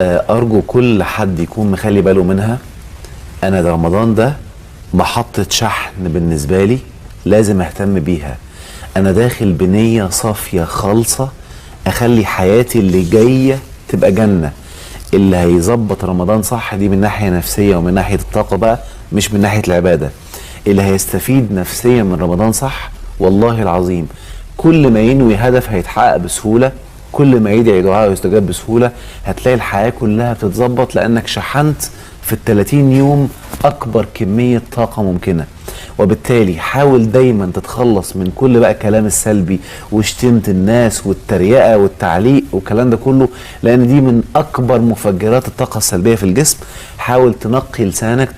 أرجو كل حد يكون مخلي باله منها. أنا ده رمضان ده محطة شحن بالنسبة لي، لازم أهتم بيها. أنا داخل بنية صافية خالصة أخلي حياتي اللي جاية تبقى جنة. اللي هيظبط رمضان صح دي من ناحية نفسية ومن ناحية الطاقة بقى، مش من ناحية العبادة. اللي هيستفيد نفسيا من رمضان صح والله العظيم كل ما ينوي هدف هيتحقق بسهولة، كل ما يدعي دعاء ويستجاب بسهولة. هتلاقي الحياة كلها بتتظبط لأنك شحنت في ال30 يوم أكبر كمية طاقة ممكنة. وبالتالي حاول دايما تتخلص من كل بقى الكلام السلبي وشتمة الناس والتريقة والتعليق والكلام ده كله، لأن دي من أكبر مفجرات الطاقة السلبية في الجسم. حاول تنقي لسانك،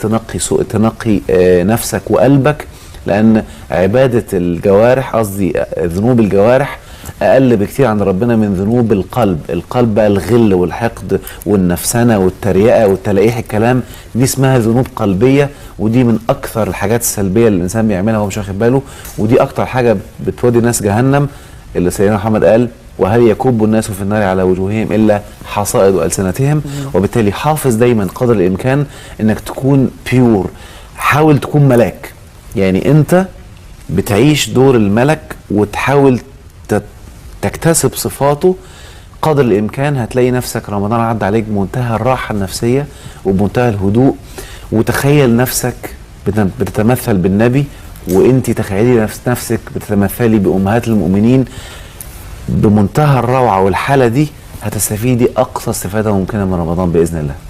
تنقي نفسك وقلبك، لأن عبادة الجوارح قصدي ذنوب الجوارح أقل بكتير عند ربنا من ذنوب القلب. القلب بقى الغل والحقد والنفسنة والتريقة والتلقيح الكلام، دي اسمها ذنوب قلبية، ودي من أكثر الحاجات السلبية اللي الإنسان بيعملها وهو مش واخد باله، ودي أكتر حاجة بتودي الناس جهنم. اللي سيدنا محمد قال: وهل يكب الناس في النار على وجوههم إلا حصائد ألسنتهم. وبالتالي حافظ دايما قدر الإمكان إنك تكون بيور، حاول تكون ملاك. يعني أنت بتعيش دور الملك وتحاول تكتسب صفاته قدر الامكان. هتلاقي نفسك رمضان عدى عليك بمنتهى الراحه النفسيه وبمنتهى الهدوء. وتخيل نفسك بتتمثل بالنبي، وانت تخيلي نفسك بتتمثلي بامهات المؤمنين بمنتهى الروعه. والحاله دي هتستفيدي اقصى استفاده ممكنه من رمضان باذن الله.